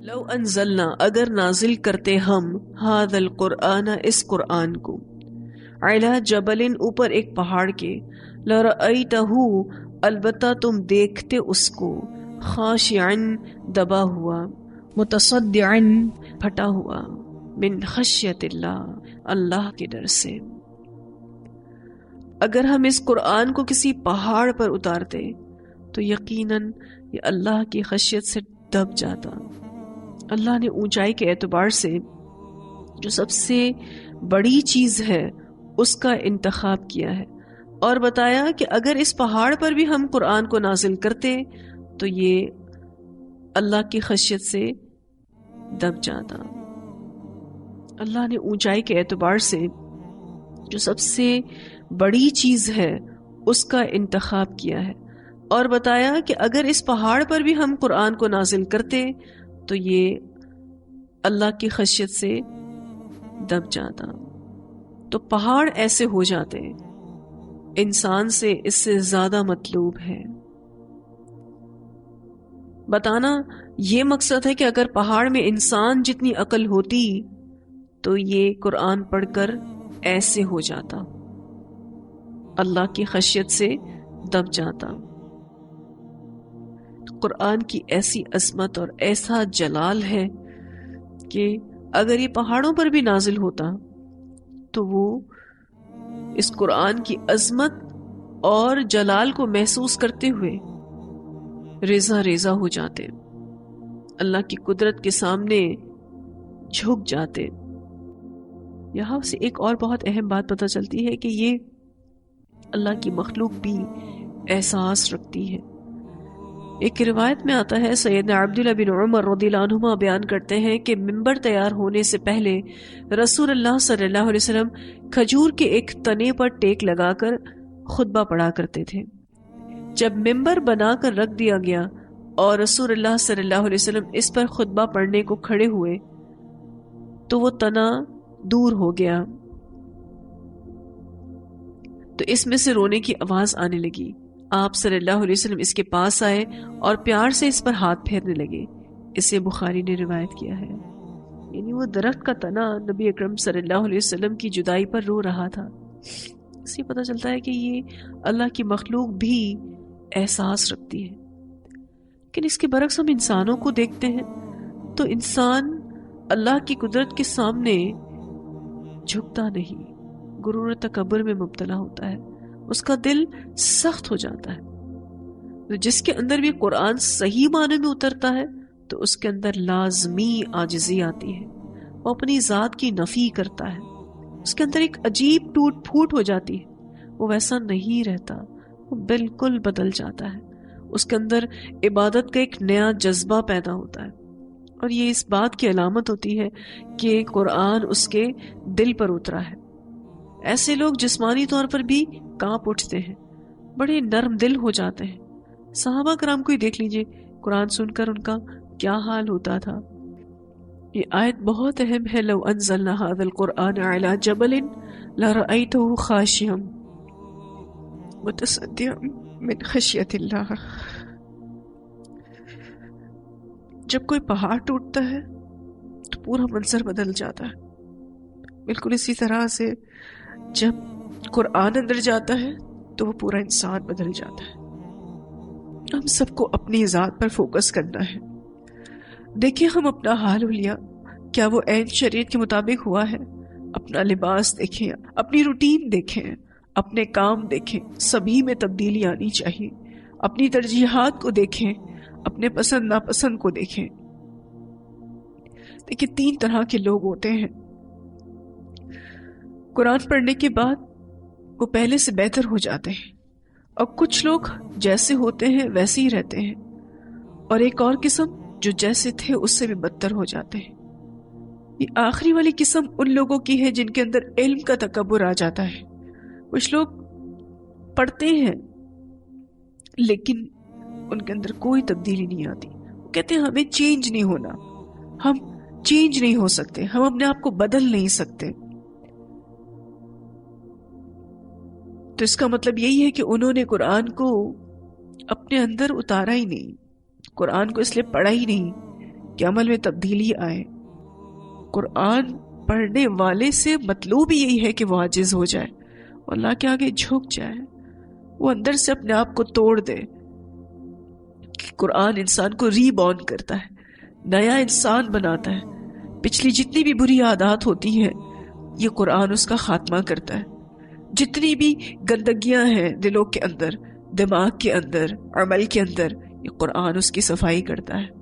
لو انزلنا اگر نازل کرتے ہم ھذا القرآن اس قرآن کو علی جبل اوپر ایک پہاڑ کے لرأیتہ البتہ تم دیکھتے اس کو خاشعا دبا ہوا متصدعا پھٹا ہوا من خشیت اللہ اللہ کے ڈر سے. اگر ہم اس قرآن کو کسی پہاڑ پر اتارتے تو یقیناً یہ اللہ کی خشیت سے دب جاتا. اللہ نے اونچائی کے اعتبار سے جو سب سے بڑی چیز ہے اس کا انتخاب کیا ہے اور بتایا کہ اگر اس پہاڑ پر بھی ہم قرآن کو نازل کرتے تو یہ اللہ کی خشیت سے دب جاتا. اللہ نے اونچائی کے اعتبار سے جو سب سے بڑی چیز ہے اس کا انتخاب کیا ہے اور بتایا کہ اگر اس پہاڑ پر بھی ہم قرآن کو نازل کرتے تو یہ اللہ کی خشیت سے دب جاتا. تو پہاڑ ایسے ہو جاتے انسان سے اس سے زیادہ مطلوب ہے. بتانا یہ مقصد ہے کہ اگر پہاڑ میں انسان جتنی عقل ہوتی تو یہ قرآن پڑھ کر ایسے ہو جاتا، اللہ کی خشیت سے دب جاتا. قرآن کی ایسی عظمت اور ایسا جلال ہے کہ اگر یہ پہاڑوں پر بھی نازل ہوتا تو وہ اس قرآن کی عظمت اور جلال کو محسوس کرتے ہوئے ریزہ ریزہ ہو جاتے، اللہ کی قدرت کے سامنے جھک جاتے. یہاں سے ایک اور بہت اہم بات پتہ چلتی ہے کہ یہ اللہ کی مخلوق بھی احساس رکھتی ہے. ایک روایت میں آتا ہے سیدنا عبداللہ بن عمر رضی اللہ عنہما بیان کرتے ہیں کہ منبر تیار ہونے سے پہلے رسول اللہ صلی اللہ علیہ وسلم کھجور کے ایک تنے پر ٹیک لگا کر خطبہ پڑھا کرتے تھے. جب منبر بنا کر رکھ دیا گیا اور رسول اللہ صلی اللہ علیہ وسلم اس پر خطبہ پڑھنے کو کھڑے ہوئے تو وہ تنا دور ہو گیا تو اس میں سے رونے کی آواز آنے لگی. آپ صلی اللہ علیہ وسلم اس کے پاس آئے اور پیار سے اس پر ہاتھ پھیرنے لگے. اسے بخاری نے روایت کیا ہے. یعنی وہ درخت کا تنا نبی اکرم صلی اللہ علیہ وسلم کی جدائی پر رو رہا تھا. اس سے پتہ چلتا ہے کہ یہ اللہ کی مخلوق بھی احساس رکھتی ہے. لیکن اس کے برعکس ہم انسانوں کو دیکھتے ہیں تو انسان اللہ کی قدرت کے سامنے جھکتا نہیں، غرور و تکبر میں مبتلا ہوتا ہے، اس کا دل سخت ہو جاتا ہے. جس کے اندر بھی قرآن صحیح معنی میں اترتا ہے تو اس کے اندر لازمی عاجزی آتی ہے، وہ اپنی ذات کی نفی کرتا ہے، اس کے اندر ایک عجیب ٹوٹ پھوٹ ہو جاتی ہے. وہ ویسا نہیں رہتا، وہ بالکل بدل جاتا ہے. اس کے اندر عبادت کا ایک نیا جذبہ پیدا ہوتا ہے اور یہ اس بات کی علامت ہوتی ہے کہ قرآن اس کے دل پر اترا ہے. ایسے لوگ جسمانی طور پر بھی کانپ اٹھتے ہیں، بڑے نرم دل ہو جاتے ہیں. صحابہ کرام کو ہی دیکھ لیجئے، قرآن سن کر ان کا کیا حال ہوتا تھا. یہ آیت بہت اہم ہے. لو انزلنا ھذا القرآن علی جبل لرأیتہ خاشعا متصدعا من خشیت اللہ. جب کوئی پہاڑ ٹوٹتا ہے تو پورا منظر بدل جاتا ہے. بالکل اسی طرح سے جب قرآن اندر جاتا ہے تو وہ پورا انسان بدل جاتا ہے. ہم سب کو اپنی ذات پر فوکس کرنا ہے. دیکھیں ہم اپنا حال حلیہ کیا وہ عین شریعت کے مطابق ہوا ہے؟ اپنا لباس دیکھیں، اپنی روٹین دیکھیں، اپنے کام دیکھیں، سبھی میں تبدیلی آنی چاہیے. اپنی ترجیحات کو دیکھیں، اپنے پسند ناپسند کو دیکھیں. دیکھیں 3 طرح کے لوگ ہوتے ہیں. قرآن پڑھنے کے بعد وہ پہلے سے بہتر ہو جاتے ہیں اور کچھ لوگ جیسے ہوتے ہیں ویسے ہی رہتے ہیں، اور ایک اور قسم جو جیسے تھے اس سے بھی بدتر ہو جاتے ہیں. یہ آخری والی قسم ان لوگوں کی ہے جن کے اندر علم کا تکبر آ جاتا ہے. کچھ لوگ پڑھتے ہیں لیکن ان کے اندر کوئی تبدیلی نہیں آتی. وہ کہتے ہیں ہمیں چینج نہیں ہونا، ہم چینج نہیں ہو سکتے، ہم اپنے آپ کو بدل نہیں سکتے. تو اس کا مطلب یہی ہے کہ انہوں نے قرآن کو اپنے اندر اتارا ہی نہیں، قرآن کو اس لیے پڑھا ہی نہیں کہ عمل میں تبدیلی آئے۔ قرآن پڑھنے والے سے مطلوب یہی ہے کہ وہ عاجز ہو جائے، اللہ کے آگے جھک جائے، وہ اندر سے اپنے آپ کو توڑ دے۔ قرآن انسان کو ری بورن کرتا ہے، نیا انسان بناتا ہے۔ پچھلی جتنی بھی بری عادات ہوتی ہیں یہ قرآن اس کا خاتمہ کرتا ہے۔ جتنی بھی گندگیاں ہیں دلوں کے اندر، دماغ کے اندر، عمل کے اندر، یہ قرآن اس کی صفائی کرتا ہے۔